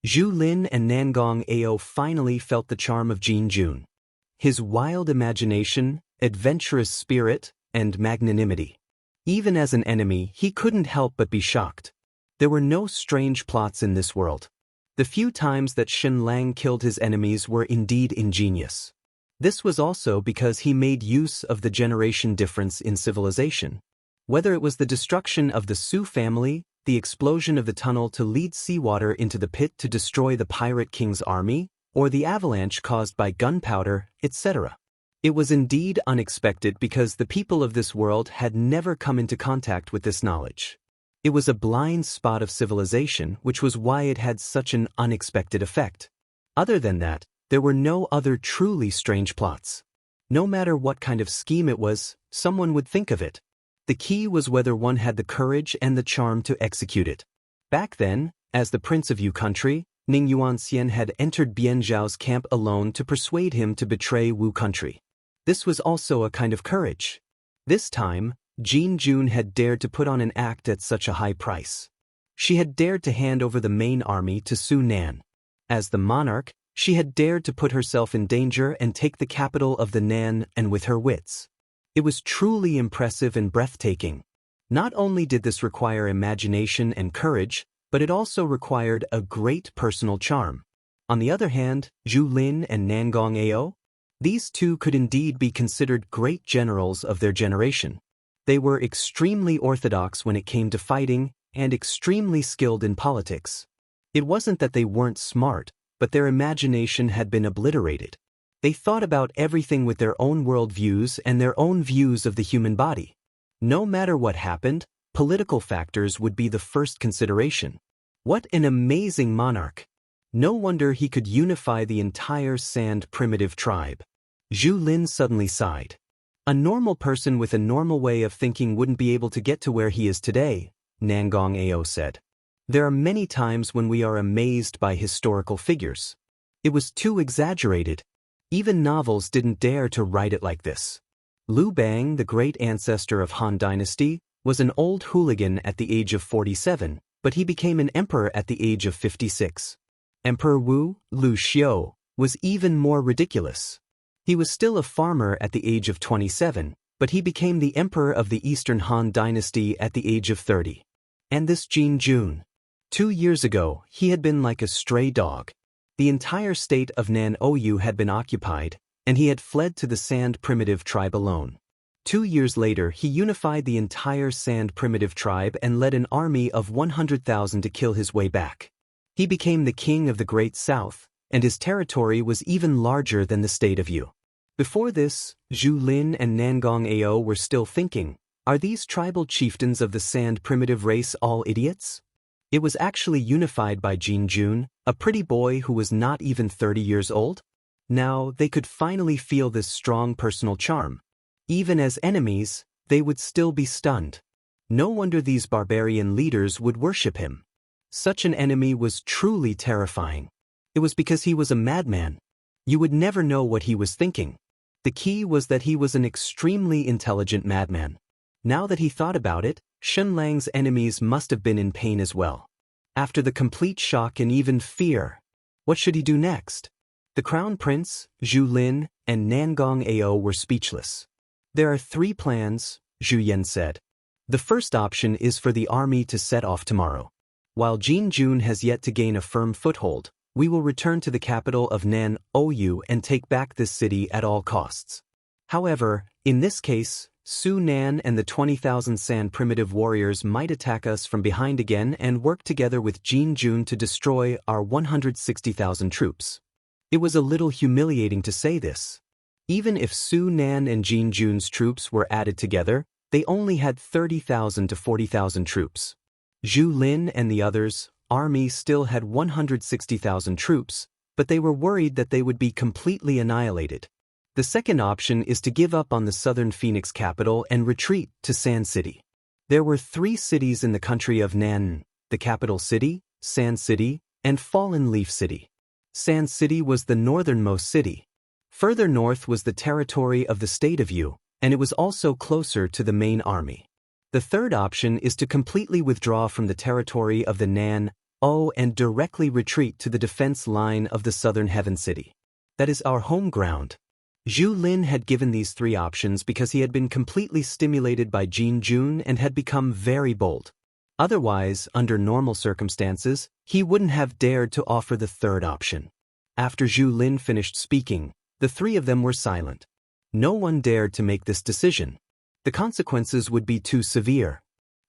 Zhu Lin and Nangong Ao finally felt the charm of Jin Jun. His wild imagination, adventurous spirit, and magnanimity. Even as an enemy, he couldn't help but be shocked. There were no strange plots in this world. The few times that Shen Lang killed his enemies were indeed ingenious. This was also because he made use of the generation difference in civilization. Whether it was the destruction of the Su family, the explosion of the tunnel to lead seawater into the pit to destroy the pirate king's army, or the avalanche caused by gunpowder, etc. It was indeed unexpected because the people of this world had never come into contact with this knowledge. It was a blind spot of civilization, which was why it had such an unexpected effect. Other than that, there were no other truly strange plots. No matter what kind of scheme it was, someone would think of it. The key was whether one had the courage and the charm to execute it. Back then, as the Prince of Yu country, Ning Yuanxian had entered Bian Zhao's camp alone to persuade him to betray Wu country. This was also a kind of courage. This time, Jin Jun had dared to put on an act at such a high price. She had dared to hand over the main army to Su Nan. As the monarch, she had dared to put herself in danger and take the capital of the Nan, and with her wits. It was truly impressive and breathtaking. Not only did this require imagination and courage, but it also required a great personal charm. On the other hand, Zhu Lin and Nangong Ao? These two could indeed be considered great generals of their generation. They were extremely orthodox when it came to fighting, and extremely skilled in politics. It wasn't that they weren't smart, but their imagination had been obliterated. They thought about everything with their own worldviews and their own views of the human body. No matter what happened, political factors would be the first consideration. What an amazing monarch! No wonder he could unify the entire Sand primitive tribe. Zhu Lin suddenly sighed. A normal person with a normal way of thinking wouldn't be able to get to where he is today, Nangong Ao said. There are many times when we are amazed by historical figures. It was too exaggerated. Even novels didn't dare to write it like this. Liu Bang, the great ancestor of Han Dynasty, was an old hooligan at the age of 47, but he became an emperor at the age of 56. Emperor Wu, Lu Xiu, was even more ridiculous. He was still a farmer at the age of 27, but he became the emperor of the Eastern Han Dynasty at the age of 30. And this Jin Jun. 2 years ago, he had been like a stray dog. The entire state of Nan Oyu had been occupied, and he had fled to the Sand primitive tribe alone. 2 years later, he unified the entire Sand primitive tribe and led an army of 100,000 to kill his way back. He became the king of the Great South, and his territory was even larger than the state of Yu. Before this, Zhu Lin and Nangong Ao were still thinking, are these tribal chieftains of the Sand primitive race all idiots? It was actually unified by Jin Jun, a pretty boy who was not even 30 years old. Now they could finally feel this strong personal charm. Even as enemies, they would still be stunned. No wonder these barbarian leaders would worship him. Such an enemy was truly terrifying. It was because he was a madman. You would never know what he was thinking. The key was that he was an extremely intelligent madman. Now that he thought about it, Shen Lang's enemies must have been in pain as well. After the complete shock and even fear, what should he do next? The Crown Prince, Zhu Lin, and Nangong Ao were speechless. There are 3 plans, Zhu Yan said. The first option is for the army to set off tomorrow. While Jin Jun has yet to gain a firm foothold, we will return to the capital of Nan Oyu and take back this city at all costs. However, in this case, Su Nan and the 20,000 Sand primitive warriors might attack us from behind again and work together with Jin Jun to destroy our 160,000 troops. It was a little humiliating to say this. Even if Su Nan and Jin Jun's troops were added together, they only had 30,000 to 40,000 troops. Zhu Lin and the others' army still had 160,000 troops, but they were worried that they would be completely annihilated. The second option is to give up on the southern Phoenix capital and retreat to Sand City. There were 3 cities in the country of Nan, the capital city, Sand City, and Fallen Leaf City. Sand City was the northernmost city. Further north was the territory of the state of Yu, and it was also closer to the main army. The third option is to completely withdraw from the territory of the Nan and directly retreat to the defense line of the southern heaven city. That is our home ground. Zhu Lin had given these three options because he had been completely stimulated by Jin Jun and had become very bold. Otherwise, under normal circumstances, he wouldn't have dared to offer the third option. After Zhu Lin finished speaking, the three of them were silent. No one dared to make this decision. The consequences would be too severe.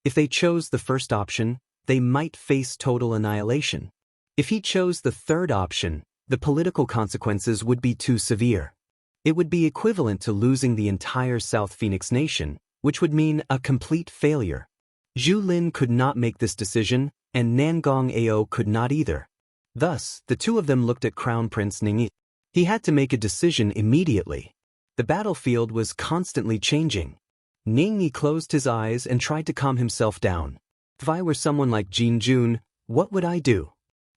If they chose the first option, they might face total annihilation. If he chose the third option, the political consequences would be too severe. It would be equivalent to losing the entire South Phoenix nation, which would mean a complete failure. Zhu Lin could not make this decision, and Nangong Ao could not either. Thus, the two of them looked at Crown Prince Ningyi. He had to make a decision immediately. The battlefield was constantly changing. Ningyi closed his eyes and tried to calm himself down. If I were someone like Jin Jun, what would I do?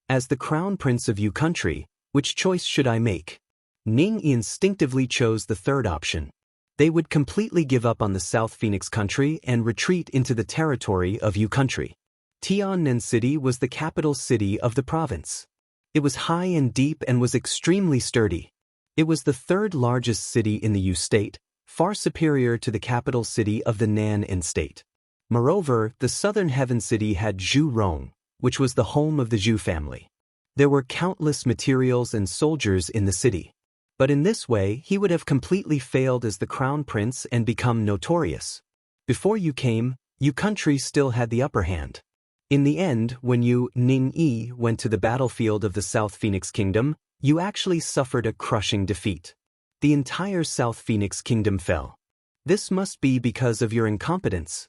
As the Crown Prince of Yu country, which choice should I make? Ningyi instinctively chose the third option. They would completely give up on the South Phoenix country and retreat into the territory of Yu country. Tiannan City was the capital city of the province. It was high and deep and was extremely sturdy. It was the third largest city in the Yu state, far superior to the capital city of the Nan state. Moreover, the southern heaven city had Zhu Rong, which was the home of the Zhu family. There were countless materials and soldiers in the city. But in this way, he would have completely failed as the crown prince and become notorious. Before you came, Yu country still had the upper hand. In the end, when you, Ningyi, went to the battlefield of the South Phoenix Kingdom, you actually suffered a crushing defeat. The entire South Phoenix Kingdom fell. This must be because of your incompetence.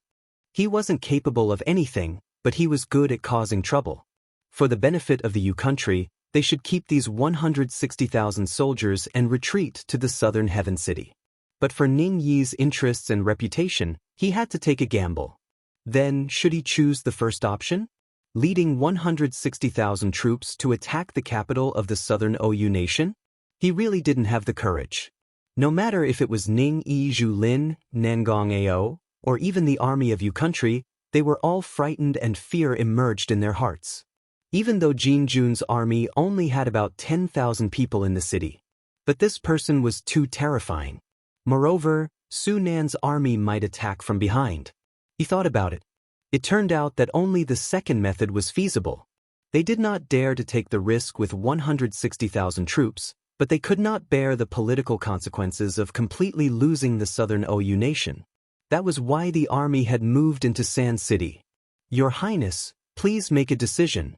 He wasn't capable of anything, but he was good at causing trouble. For the benefit of the Yu country, they should keep these 160,000 soldiers and retreat to the southern heaven city. But for Ningyi's interests and reputation, he had to take a gamble. Then, should he choose the first option? Leading 160,000 troops to attack the capital of the southern Oyu nation? He really didn't have the courage. No matter if it was Ningyi, Zhu Lin, Nangong Ao, or even the army of Yu country, they were all frightened and fear emerged in their hearts. Even though Jin Jun's army only had about 10,000 people in the city. But this person was too terrifying. Moreover, Su Nan's army might attack from behind. He thought about it. It turned out that only the second method was feasible. They did not dare to take the risk with 160,000 troops, but they could not bear the political consequences of completely losing the southern Oyu nation. That was why the army had moved into Sand City. Your Highness, please make a decision.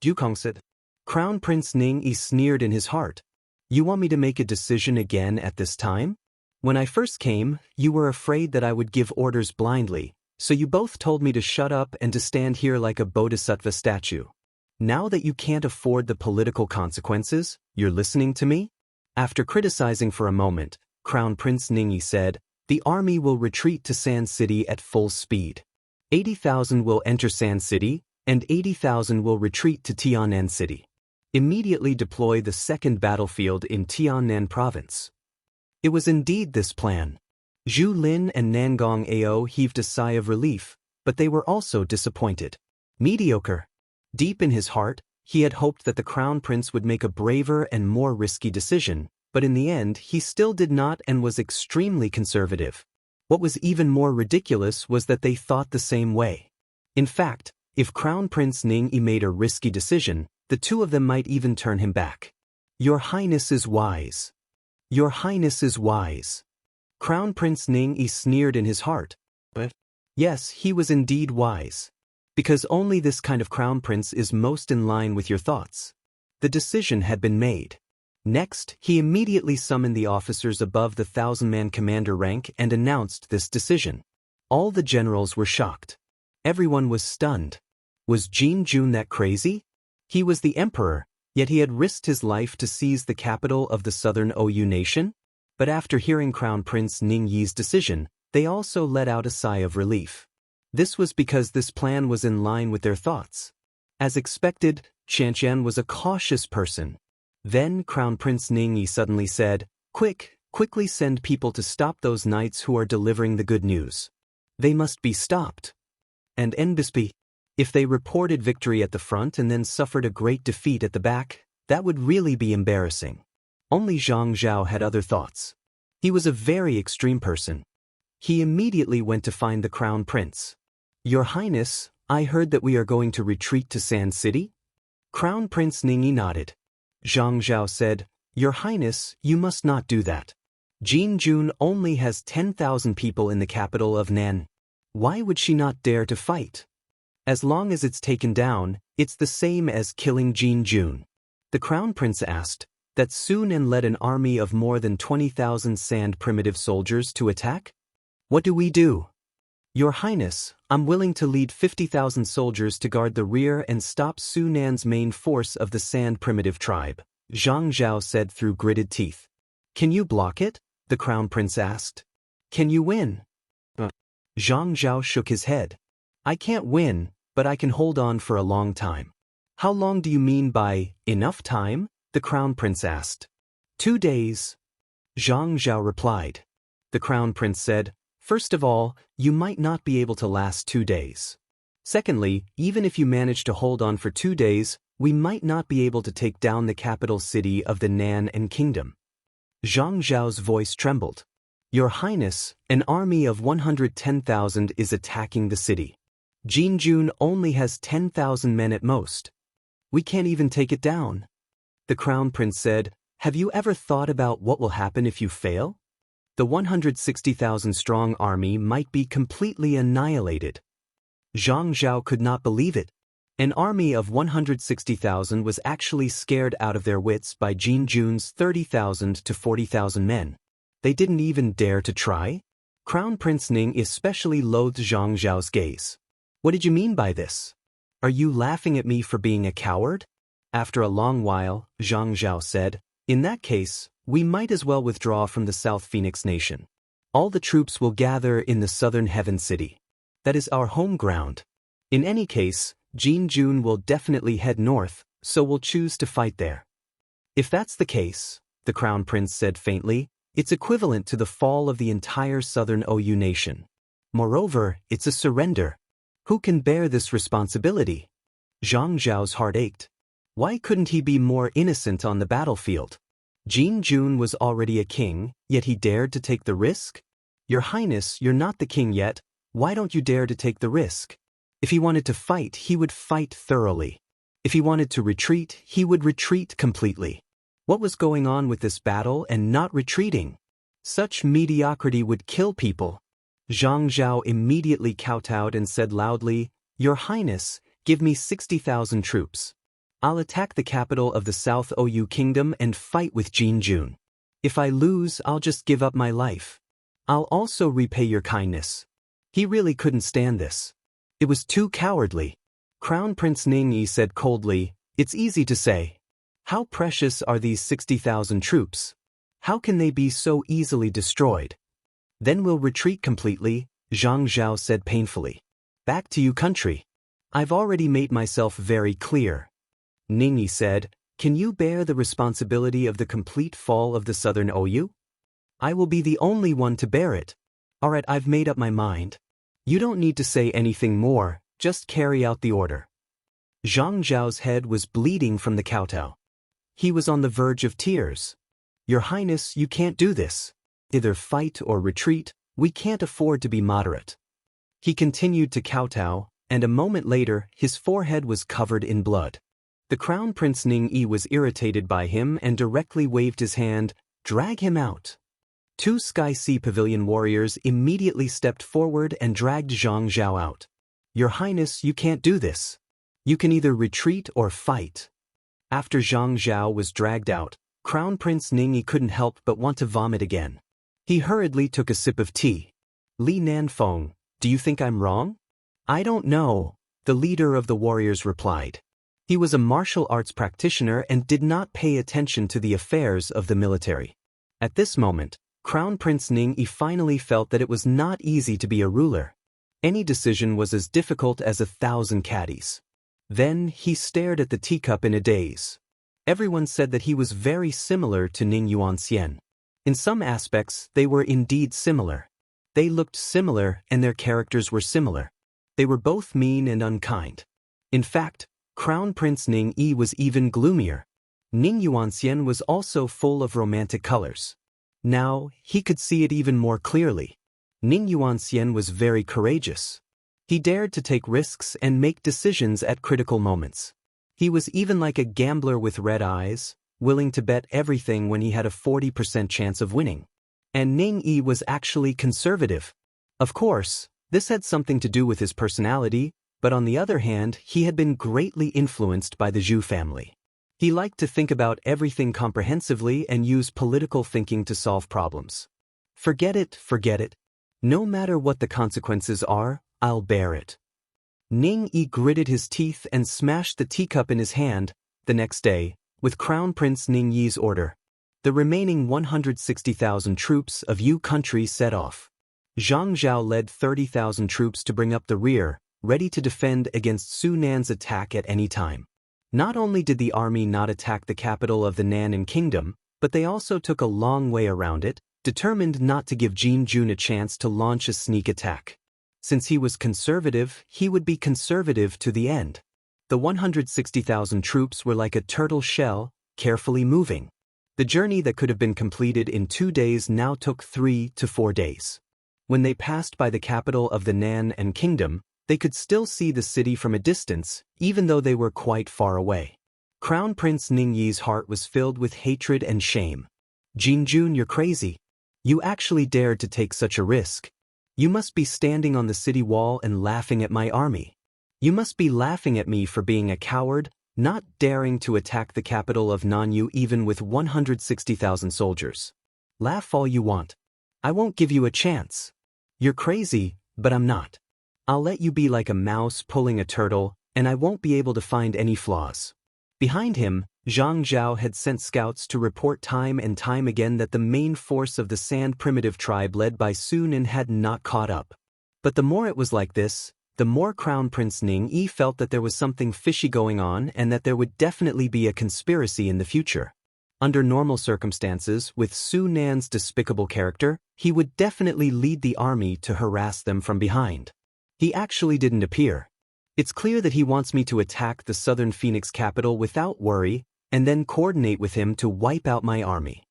Dukong said. Crown Prince Ningyi sneered in his heart. You want me to make a decision again at this time? When I first came, you were afraid that I would give orders blindly, so you both told me to shut up and to stand here like a bodhisattva statue. Now that you can't afford the political consequences, you're listening to me? After criticizing for a moment, Crown Prince Ningyi said, the army will retreat to Sand City at full speed. 80,000 will enter Sand City, and 80,000 will retreat to Tiannan City. Immediately deploy the second battlefield in Tiannan province. It was indeed this plan. Zhu Lin and Nangong Ao heaved a sigh of relief, but they were also disappointed. Mediocre. Deep in his heart, he had hoped that the crown prince would make a braver and more risky decision, but in the end he still did not and was extremely conservative. What was even more ridiculous was that they thought the same way. In fact, if Crown Prince Ningyi made a risky decision, the two of them might even turn him back. Your Highness is wise. Your Highness is wise. Crown Prince Ningyi sneered in his heart. But yes, he was indeed wise. Because only this kind of crown prince is most in line with your thoughts. The decision had been made. Next, he immediately summoned the officers above the 1,000-man commander rank and announced this decision. All the generals were shocked. Everyone was stunned. Was Jin Jun that crazy? He was the emperor, yet he had risked his life to seize the capital of the southern Oyu nation? But after hearing Crown Prince Ningyi's decision, they also let out a sigh of relief. This was because this plan was in line with their thoughts. As expected, Qianqian was a cautious person. Then Crown Prince Ningyi suddenly said, quickly send people to stop those knights who are delivering the good news. They must be stopped. And Enbisby. If they reported victory at the front and then suffered a great defeat at the back, that would really be embarrassing. Only Zhang Zhao had other thoughts. He was a very extreme person. He immediately went to find the Crown Prince. "Your Highness, I heard that we are going to retreat to Sand City?" Crown Prince Ningyi nodded. Zhang Zhao said, "Your Highness, you must not do that. Jin Jun only has 10,000 people in the capital of Nan. Why would she not dare to fight? As long as it's taken down, it's the same as killing Jin Jun." The Crown Prince asked, "That soon and led an army of more than 20,000 sand primitive soldiers to attack? What do we do?" "Your Highness, I'm willing to lead 50,000 soldiers to guard the rear and stop Su Nan's main force of the sand primitive tribe," Zhang Zhao said through gritted teeth. "Can you block it?" the Crown Prince asked. "Can you win?" Zhang Zhao shook his head. "I can't win, but I can hold on for a long time." "How long do you mean by enough time?" the Crown Prince asked. 2 days. Zhang Zhao replied. The Crown Prince said, "First of all, you might not be able to last 2 days. Secondly, even if you manage to hold on for 2 days, we might not be able to take down the capital city of the Nan and Kingdom." Zhang Zhao's voice trembled. "Your Highness, an army of 110,000 is attacking the city. Jin Jun only has 10,000 men at most. We can't even take it down." The Crown Prince said, "Have you ever thought about what will happen if you fail? The 160,000 strong army might be completely annihilated." Zhang Zhao could not believe it. An army of 160,000 was actually scared out of their wits by Jin Jun's 30,000 to 40,000 men. They didn't even dare to try? Crown Prince Ning especially loathed Zhang Zhao's gaze. "What did you mean by this? Are you laughing at me for being a coward?" After a long while, Zhang Zhao said, "In that case, we might as well withdraw from the South Phoenix Nation. All the troops will gather in the Southern Heaven City. That is our home ground. In any case, Jin Jun will definitely head north, so we'll choose to fight there." "If that's the case," the Crown Prince said faintly, "it's equivalent to the fall of the entire Southern OU nation. Moreover, it's a surrender. Who can bear this responsibility?" Zhang Zhao's heart ached. Why couldn't he be more innocent on the battlefield? Jin Jun was already a king, yet he dared to take the risk? "Your Highness, you're not the king yet. Why don't you dare to take the risk?" If he wanted to fight, he would fight thoroughly. If he wanted to retreat, he would retreat completely. What was going on with this battle and not retreating? Such mediocrity would kill people. Zhang Zhao immediately kowtowed and said loudly, "Your Highness, give me 60,000 troops. I'll attack the capital of the South OU Kingdom and fight with Jin Jun. If I lose, I'll just give up my life. I'll also repay your kindness." He really couldn't stand this. It was too cowardly. Crown Prince Ningyi said coldly, "It's easy to say. How precious are these 60,000 troops? How can they be so easily destroyed?" "Then we'll retreat completely," Zhang Zhao said painfully. "Back to you country. I've already made myself very clear." Ningyi said, "Can you bear the responsibility of the complete fall of the Southern OU?" "I will be the only one to bear it." "Alright, I've made up my mind. You don't need to say anything more, just carry out the order." Zhang Zhao's head was bleeding from the kowtow. He was on the verge of tears. "Your Highness, you can't do this. Either fight or retreat, we can't afford to be moderate." He continued to kowtow, and a moment later, his forehead was covered in blood. The Crown Prince Ningyi was irritated by him and directly waved his hand, "Drag him out." 2 Sky Sea Pavilion warriors immediately stepped forward and dragged Zhang Zhao out. "Your Highness, you can't do this. You can either retreat or fight." After Zhang Zhao was dragged out, Crown Prince Ningyi couldn't help but want to vomit again. He hurriedly took a sip of tea. "Li Nanfeng, do you think I'm wrong?" "I don't know," the leader of the warriors replied. He was a martial arts practitioner and did not pay attention to the affairs of the military. At this moment, Crown Prince Ningyi finally felt that it was not easy to be a ruler. Any decision was as difficult as 1,000 caddies. Then he stared at the teacup in a daze. Everyone said that he was very similar to Ning Yuanxian. In some aspects, they were indeed similar. They looked similar and their characters were similar. They were both mean and unkind. In fact, Crown Prince Ning Yi was even gloomier. Ning Yuanxian was also full of romantic colors. Now, he could see it even more clearly. Ning Yuanxian was very courageous. He dared to take risks and make decisions at critical moments. He was even like a gambler with red eyes, willing to bet everything when he had a 40% chance of winning. And Ning Yi was actually conservative. Of course, this had something to do with his personality, but on the other hand, he had been greatly influenced by the Zhu family. He liked to think about everything comprehensively and use political thinking to solve problems. Forget it, forget it. No matter what the consequences are, I'll bear it. Ning Yi gritted his teeth and smashed the teacup in his hand. The next day, with Crown Prince Ning Yi's order, the remaining 160,000 troops of Yu country set off. Zhang Zhao led 30,000 troops to bring up the rear, ready to defend against Su Nan's attack at any time. Not only did the army not attack the capital of the Nan'an Kingdom, but they also took a long way around it, determined not to give Jin Jun a chance to launch a sneak attack. Since he was conservative, he would be conservative to the end. The 160,000 troops were like a turtle shell, carefully moving. The journey that could have been completed in 2 days now took 3 to 4 days. When they passed by the capital of the Nan'an Kingdom, they could still see the city from a distance, even though they were quite far away. Crown Prince Ning Yi's heart was filled with hatred and shame. Jin Jun, you're crazy. You actually dared to take such a risk. You must be standing on the city wall and laughing at my army. You must be laughing at me for being a coward, not daring to attack the capital of Nanyu even with 160,000 soldiers. Laugh all you want. I won't give you a chance. You're crazy, but I'm not. I'll let you be like a mouse pulling a turtle, and I won't be able to find any flaws. Behind him, Zhang Zhao had sent scouts to report time and time again that the main force of the Sand primitive tribe led by Su Nan had not caught up. But the more it was like this, the more Crown Prince Ning Yi felt that there was something fishy going on and that there would definitely be a conspiracy in the future. Under normal circumstances, with Su Nan's despicable character, he would definitely lead the army to harass them from behind. He actually didn't appear. It's clear that he wants me to attack the southern Phoenix capital without worry, and then coordinate with him to wipe out my army.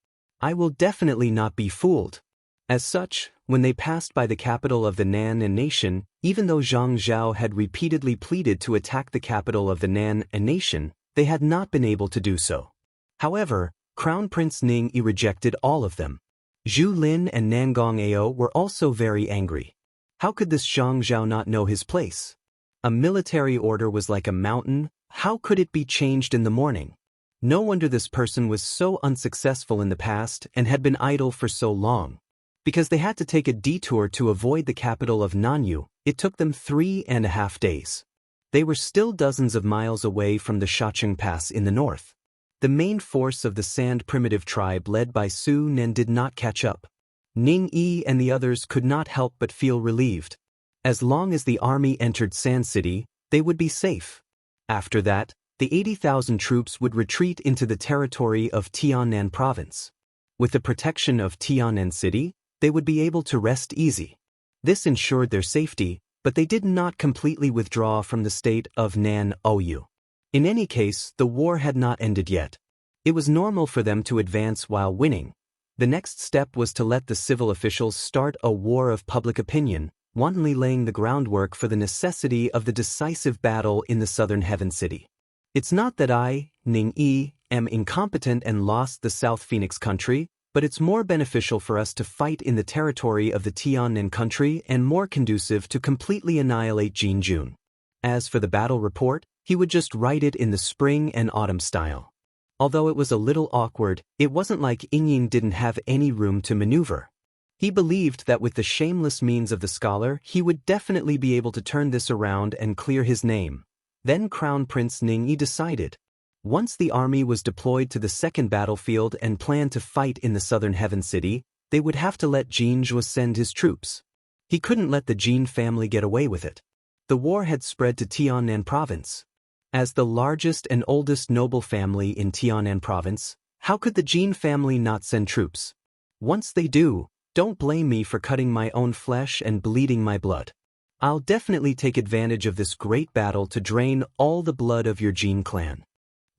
I will definitely not be fooled. As such, when they passed by the capital of the Nan'an nation, even though Zhang Zhao had repeatedly pleaded to attack the capital of the Nan'an nation, they had not been able to do so. However, Crown Prince Ning Yi rejected all of them. Zhu Lin and Nangong Ao were also very angry. How could this Zhang Zhao not know his place? A military order was like a mountain. How could it be changed in the morning? No wonder this person was so unsuccessful in the past and had been idle for so long. Because they had to take a detour to avoid the capital of Nanyu, it took them 3.5 days. They were still dozens of miles away from the Shacheng Pass in the north. The main force of the Sand primitive tribe led by Su Nan did not catch up. Ning Yi and the others could not help but feel relieved. As long as the army entered Sand City, they would be safe. After that, the 80,000 troops would retreat into the territory of Tiannan province. With the protection of Tiannan City, they would be able to rest easy. This ensured their safety, but they did not completely withdraw from the state of Nan Oyu. In any case, the war had not ended yet. It was normal for them to advance while winning. The next step was to let the civil officials start a war of public opinion, wantonly laying the groundwork for the necessity of the decisive battle in the southern Heaven City. It's not that I, Ning Yi, am incompetent and lost the South Phoenix country, but it's more beneficial for us to fight in the territory of the Tiannan country and more conducive to completely annihilate Jin Jun. As for the battle report, he would just write it in the spring and autumn style. Although it was a little awkward, it wasn't like Yingying didn't have any room to maneuver. He believed that with the shameless means of the scholar, he would definitely be able to turn this around and clear his name. Then Crown Prince Ning Yi decided. Once the army was deployed to the second battlefield and planned to fight in the southern Heaven City, they would have to let Jin Zhou send his troops. He couldn't let the Jin family get away with it. The war had spread to Tiannan province. As the largest and oldest noble family in Tiannan province, how could the Jin family not send troops? Once they do, don't blame me for cutting my own flesh and bleeding my blood. I'll definitely take advantage of this great battle to drain all the blood of your Jin clan.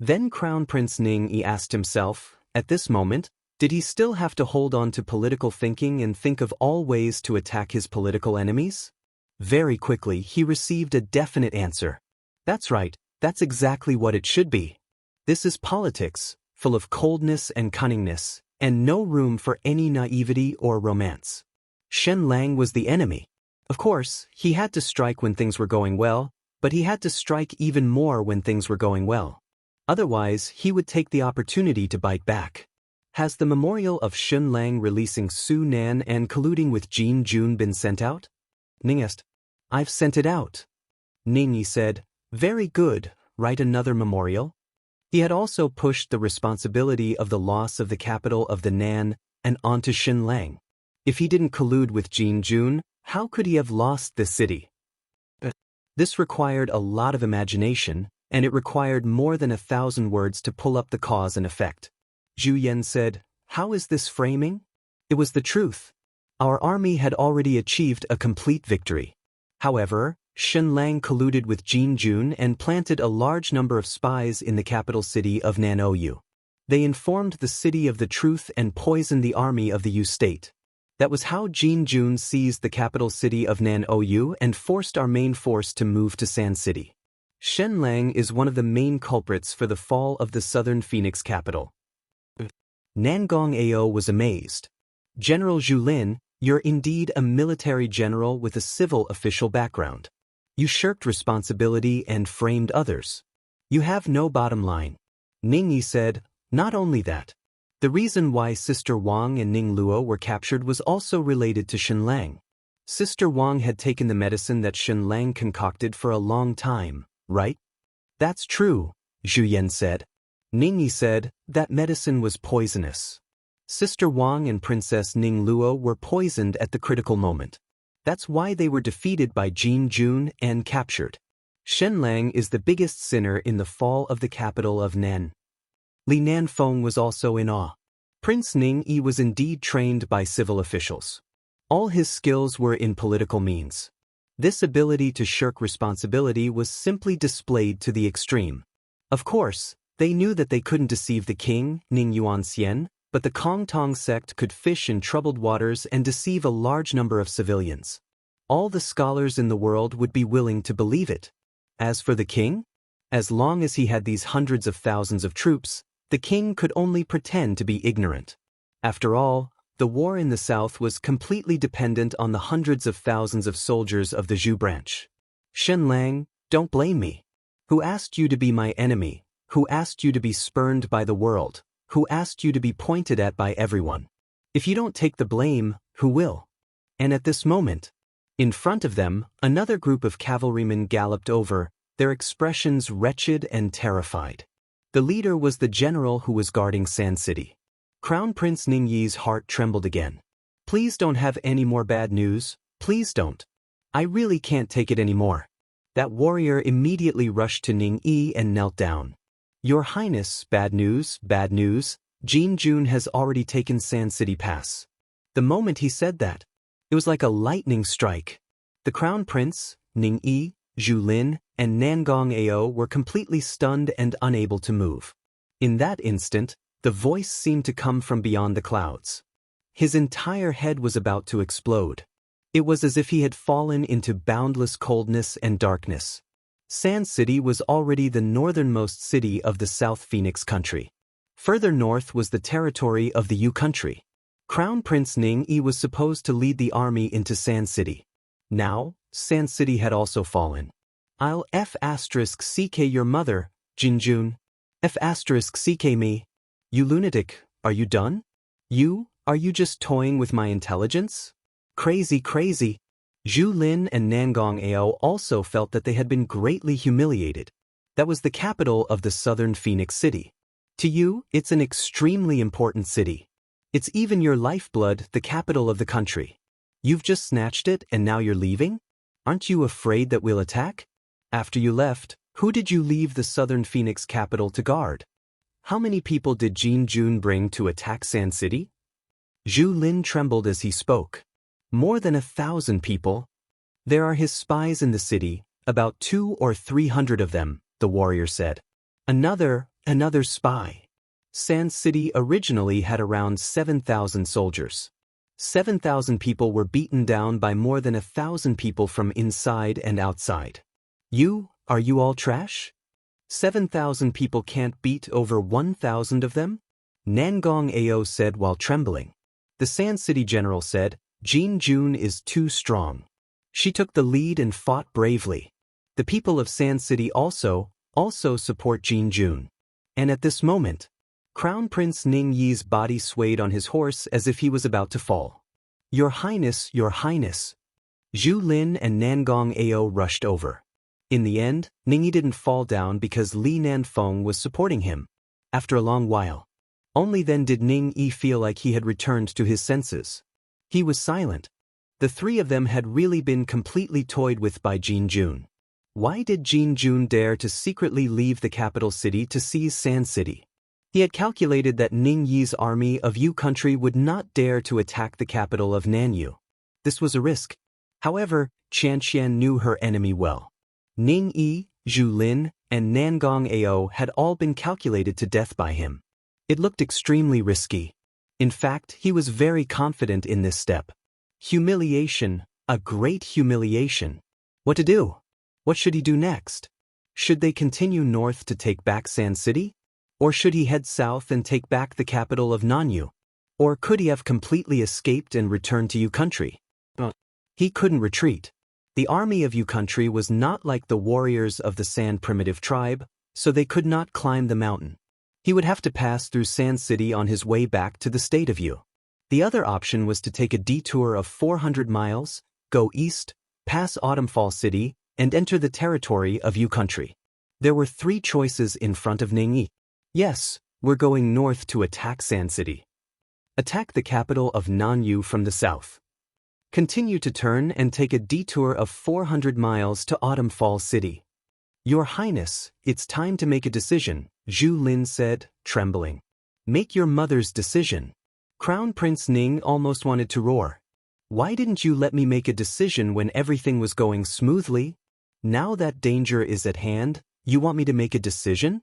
Then Crown Prince Ning asked himself, at this moment, did he still have to hold on to political thinking and think of all ways to attack his political enemies? Very quickly he received a definite answer. That's right, that's exactly what it should be. This is politics, full of coldness and cunningness, and no room for any naivety or romance. Shen Lang was the enemy. Of course, he had to strike when things were going well, but he had to strike even more when things were going well. Otherwise, he would take the opportunity to bite back. Has the memorial of Shen Lang releasing Su Nan and colluding with Jin Jun been sent out? Ning asked. I've sent it out. Ning Yi said, very good, write another memorial. He had also pushed the responsibility of the loss of the capital of the Nan and onto Shen Lang. If he didn't collude with Jin Jun, how could he have lost the city? This required a lot of imagination, and it required more than 1,000 words to pull up the cause and effect. Zhu Yan said, how is this framing? It was the truth. Our army had already achieved a complete victory. However, Shen Lang colluded with Jin Jun and planted a large number of spies in the capital city of Nan-Ou. They informed the city of the truth and poisoned the army of the Yu state. That was how Jin Jun seized the capital city of Nan-Ou and forced our main force to move to San City. Shen Lang is one of the main culprits for the fall of the southern Phoenix capital. Nangong Ao was amazed. General Zhu Lin, you're indeed a military general with a civil official background. You shirked responsibility and framed others. You have no bottom line. Ning Yi said, not only that. The reason why Sister Wang and Ning Luo were captured was also related to Shen Lang. Sister Wang had taken the medicine that Shen Lang concocted for a long time, right? That's true, Zhu Yan said. Ning Yi said, that medicine was poisonous. Sister Wang and Princess Ning Luo were poisoned at the critical moment. That's why they were defeated by Jin Jun and captured. Shen Lang is the biggest sinner in the fall of the capital of Nan. Li Nanfeng was also in awe. Prince Ning Yi was indeed trained by civil officials. All his skills were in political means. This ability to shirk responsibility was simply displayed to the extreme. Of course, they knew that they couldn't deceive the king, Ning Yuanxian, but the Kong Tong sect could fish in troubled waters and deceive a large number of civilians. All the scholars in the world would be willing to believe it. As for the king, as long as he had these hundreds of thousands of troops, the king could only pretend to be ignorant. After all, the war in the south was completely dependent on the hundreds of thousands of soldiers of the Zhu branch. Shen Lang, don't blame me. Who asked you to be my enemy? Who asked you to be spurned by the world? Who asked you to be pointed at by everyone? If you don't take the blame, who will? And at this moment, in front of them, another group of cavalrymen galloped over, their expressions wretched and terrified. The leader was the general who was guarding San City. Crown Prince Ning Yi's heart trembled again. Please don't have any more bad news, please don't. I really can't take it anymore. That warrior immediately rushed to Ning Yi and knelt down. Your Highness, bad news, Jin Jun has already taken San City Pass. The moment he said that, it was like a lightning strike. The Crown Prince, Ning Yi, Zhu Lin, and Nangong Ao were completely stunned and unable to move. In that instant, the voice seemed to come from beyond the clouds. His entire head was about to explode. It was as if he had fallen into boundless coldness and darkness. San City was already the northernmost city of the South Phoenix country. Further north was the territory of the Yu country. Crown Prince Ning Yi was supposed to lead the army into San City. Now, San City had also fallen. I'll F***ck your mother, Jin Jun. F***ck me. You lunatic, are you done? Are you just toying with my intelligence? Crazy. Zhu Lin and Nangong Ao also felt that they had been greatly humiliated. That was the capital of the southern Phoenix city. To you, it's an extremely important city. It's even your lifeblood, the capital of the country. You've just snatched it and now you're leaving? Aren't you afraid that we'll attack? After you left, who did you leave the southern Phoenix capital to guard? How many people did Jin Jun bring to attack San City? Zhu Lin trembled as he spoke. More than 1,000 people. There are his spies in the city, about 200 or 300 of them, the warrior said. Another spy. Sand City originally had around 7,000 soldiers. 7,000 people were beaten down by more than 1,000 people from inside and outside. Are you all trash? 7,000 people can't beat over 1,000 of them? Nangong Ao said while trembling. The Sand City general said, Jin Jun is too strong. She took the lead and fought bravely. The people of Sand City also support Jin Jun. And at this moment, Crown Prince Ning Yi's body swayed on his horse as if he was about to fall. Your Highness, Your Highness. Zhu Lin and Nangong Ao rushed over. In the end, Ning Yi didn't fall down because Li Nanfeng was supporting him. After a long while. Only then did Ning Yi feel like he had returned to his senses. He was silent. The three of them had really been completely toyed with by Jin Jun. Why did Jin Jun dare to secretly leave the capital city to seize Sand City? He had calculated that Ning Yi's army of Yu country would not dare to attack the capital of Nanyu. This was a risk. However, Qianqian knew her enemy well. Ning Yi, Zhu Lin, and Nangong Ao had all been calculated to death by him. It looked extremely risky. In fact, he was very confident in this step. Humiliation, a great humiliation. What to do? What should he do next? Should they continue north to take back Sand City? Or should he head south and take back the capital of Nanyu? Or could he have completely escaped and returned to Yu country? He couldn't retreat. The army of Yu country was not like the warriors of the Sand primitive tribe, so they could not climb the mountain. He would have to pass through Sand City on his way back to the state of Yu. The other option was to take a detour of 400 miles, go east, pass Autumnfall City, and enter the territory of Yu country. There were three choices in front of Ning Yi. Yes, we're going north to attack Sand City. Attack the capital of Nanyu from the south. Continue to turn and take a detour of 400 miles to Autumnfall City. Your Highness, it's time to make a decision, Zhu Lin said, trembling. Make your mother's decision. Crown Prince Ning almost wanted to roar. Why didn't you let me make a decision when everything was going smoothly? Now that danger is at hand, you want me to make a decision?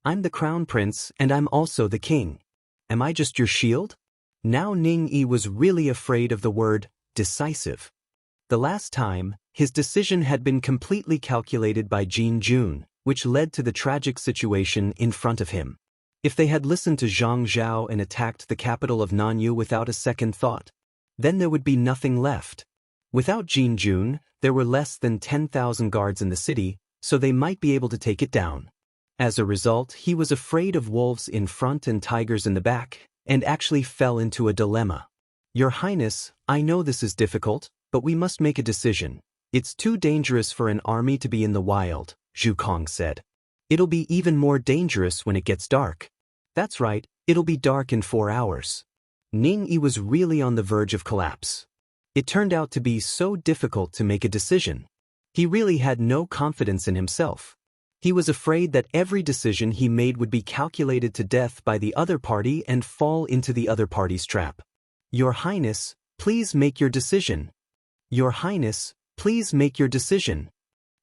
I'm the Crown Prince and I'm also the King. Am I just your shield? Now Ning Yi was really afraid of the word decisive. The last time, his decision had been completely calculated by Jin Jun, which led to the tragic situation in front of him. If they had listened to Zhang Zhao and attacked the capital of Nanyu without a second thought, then there would be nothing left. Without Jin Jun, there were less than 10,000 guards in the city, so they might be able to take it down. As a result, he was afraid of wolves in front and tigers in the back, and actually fell into a dilemma. Your Highness, I know this is difficult, but we must make a decision. It's too dangerous for an army to be in the wild, Zhu Kong said. It'll be even more dangerous when it gets dark. That's right, it'll be dark in 4 hours. Ning Yi was really on the verge of collapse. It turned out to be so difficult to make a decision. He really had no confidence in himself. He was afraid that every decision he made would be calculated to death by the other party and fall into the other party's trap. Your Highness, please make your decision. Your Highness, please make your decision.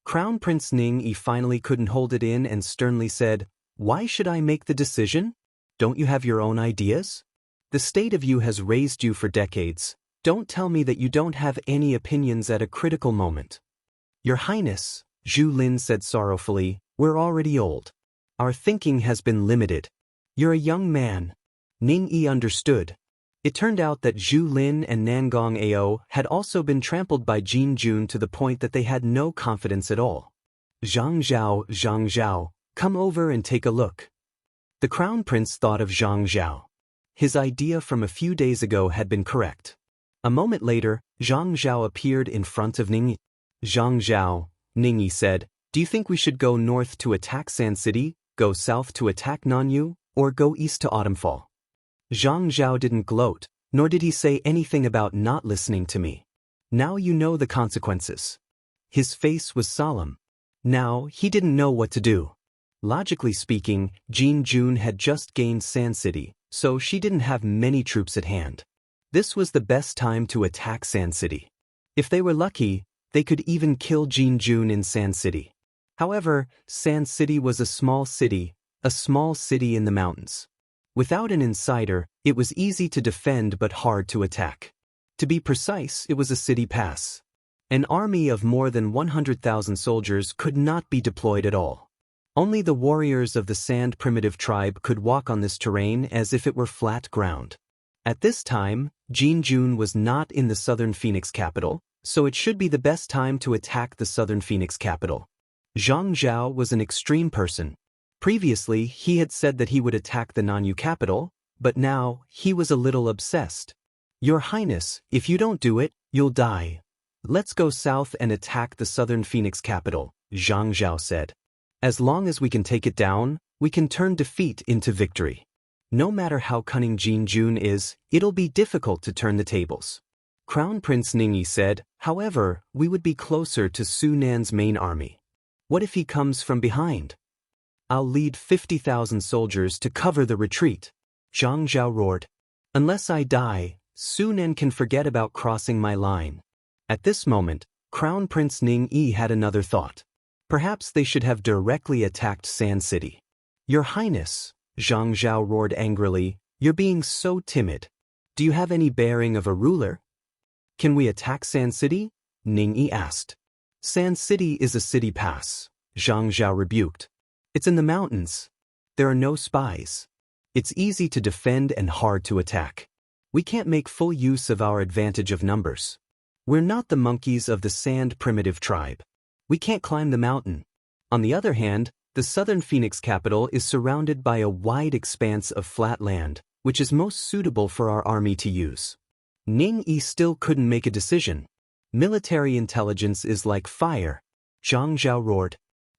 Crown Prince Ning Yi finally couldn't hold it in and sternly said, Why should I make the decision? Don't you have your own ideas? The state of Yu has raised you for decades. Don't tell me that you don't have any opinions at a critical moment. Your Highness, Zhu Lin said sorrowfully, we're already old. Our thinking has been limited. You're a young man. Ning Yi understood. It turned out that Zhu Lin and Nangong Ao had also been trampled by Jin Jun to the point that they had no confidence at all. Zhang Zhao, come over and take a look. The Crown Prince thought of Zhang Zhao. His idea from a few days ago had been correct. A moment later, Zhang Zhao appeared in front of Ning Yi. Zhang Zhao, Ning Yi said, do you think we should go north to attack Sand City, go south to attack Nanyu, or go east to Autumnfall? Zhang Zhao didn't gloat, nor did he say anything about not listening to me. Now you know the consequences. His face was solemn. Now he didn't know what to do. Logically speaking, Jin Jun had just gained Sand City, so she didn't have many troops at hand. This was the best time to attack Sand City. If they were lucky, They could even kill Jin Jun in Sand City. However, Sand City was a small city in the mountains. Without an insider, it was easy to defend but hard to attack. To be precise, it was a city pass. An army of more than 100,000 soldiers could not be deployed at all. Only the warriors of the Sand primitive tribe could walk on this terrain as if it were flat ground. At this time, Jin Jun was not in the southern Phoenix capital, so it should be the best time to attack the southern Phoenix capital. Zhang Zhao was an extreme person. Previously, he had said that he would attack the Nanyu capital, but now, he was a little obsessed. Your Highness, if you don't do it, you'll die. Let's go south and attack the southern Phoenix capital, Zhang Zhao said. As long as we can take it down, we can turn defeat into victory. No matter how cunning Jin Jun is, it'll be difficult to turn the tables. Crown Prince Ningyi said, however, we would be closer to Su Nan's main army. What if he comes from behind? I'll lead 50,000 soldiers to cover the retreat. Zhang Zhao roared. Unless I die, Su Nan can forget about crossing my line. At this moment, Crown Prince Ningyi had another thought. Perhaps they should have directly attacked Sand City. Your Highness, Zhang Zhao roared angrily, you're being so timid. Do you have any bearing of a ruler? Can we attack Sand City? Ningyi asked. Sand City is a city pass, Zhang Zhao rebuked. It's in the mountains. There are no spies. It's easy to defend and hard to attack. We can't make full use of our advantage of numbers. We're not the monkeys of the Sand primitive tribe. We can't climb the mountain. On the other hand, the southern Phoenix capital is surrounded by a wide expanse of flat land, which is most suitable for our army to use. Ningyi still couldn't make a decision. Military intelligence is like fire. Zhang Zhao roared.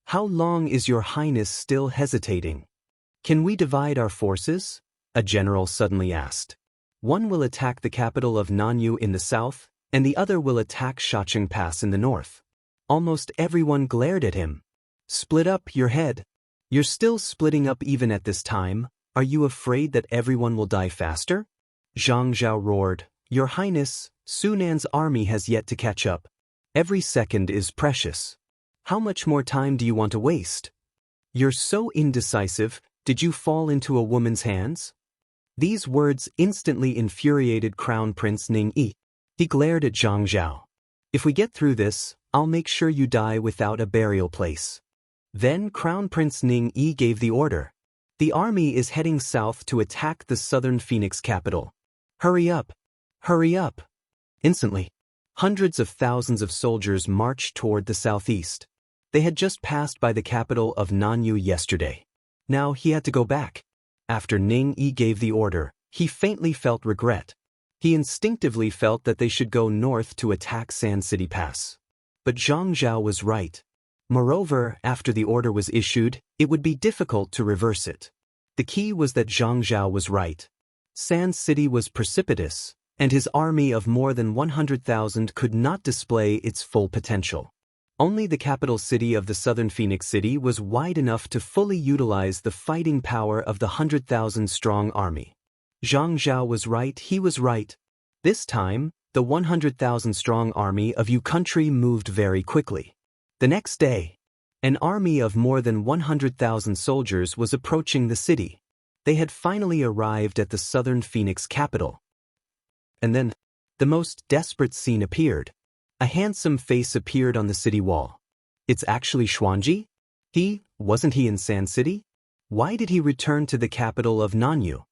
How long is your Highness still hesitating? Can we divide our forces? A general suddenly asked. One will attack the capital of Nanyu in the south, and the other will attack Shacheng Pass in the north. Almost everyone glared at him. Split up your head. You're still splitting up even at this time. Are you afraid that everyone will die faster? Zhang Zhao roared. Your Highness, Su Nan's army has yet to catch up. Every second is precious. How much more time do you want to waste? You're so indecisive, did you fall into a woman's hands? These words instantly infuriated Crown Prince Ningyi. He glared at Zhang Zhao. If we get through this, I'll make sure you die without a burial place. Then Crown Prince Ningyi gave the order. The army is heading south to attack the southern Phoenix capital. Hurry up! Hurry up! Instantly, hundreds of thousands of soldiers marched toward the southeast. They had just passed by the capital of Nanyu yesterday. Now he had to go back. After Ningyi gave the order, he faintly felt regret. He instinctively felt that they should go north to attack Sand City Pass. But Zhang Zhao was right. Moreover, after the order was issued, it would be difficult to reverse it. The key was that Zhang Zhao was right. Sand City was precipitous, and his army of more than 100,000 could not display its full potential. Only the capital city of the southern Phoenix City was wide enough to fully utilize the fighting power of the 100,000-strong army. Zhang Zhao was right, he was right. This time, the 100,000-strong army of Yu country moved very quickly. The next day, an army of more than 100,000 soldiers was approaching the city. They had finally arrived at the southern Phoenix capital. And then, the most desperate scene appeared. A handsome face appeared on the city wall. It's actually Xuanji? Wasn't he in Sand City? Why did he return to the capital of Nanyu?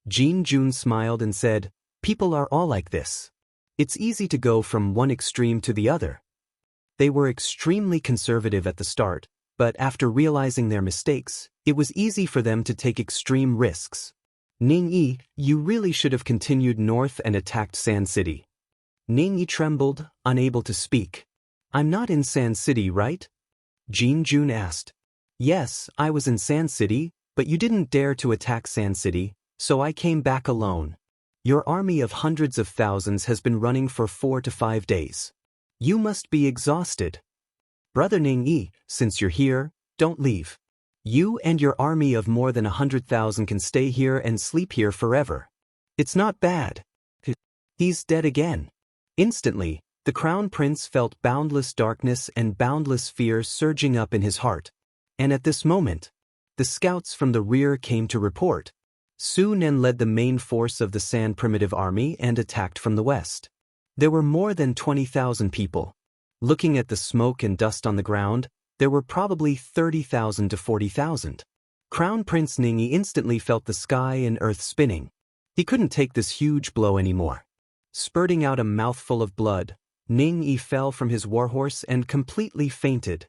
Jin Jun smiled and said, people are all like this. It's easy to go from one extreme to the other. They were extremely conservative at the start, but after realizing their mistakes, it was easy for them to take extreme risks. Ningyi, you really should have continued north and attacked Sand City. Ningyi trembled, unable to speak. I'm not in Sand City, right? Jin Jun asked. Yes, I was in Sand City, but you didn't dare to attack Sand City, so I came back alone. Your army of hundreds of thousands has been running for 4 to 5 days. You must be exhausted. Brother Ningyi, since you're here, don't leave. You and your army of more than 100,000 can stay here and sleep here forever. It's not bad. He's dead again. Instantly, The Crown Prince felt boundless darkness and boundless fear surging up in his heart. And at this moment, the scouts from the rear came to report. Su Nen led the main force of the San primitive army and attacked from the west. There were more than 20,000 people. Looking at the smoke and dust on the ground, there were probably 30,000 to 40,000. Crown Prince Ningyi instantly felt the sky and earth spinning. He couldn't take this huge blow anymore. Spurting out a mouthful of blood, Ningyi fell from his warhorse and completely fainted,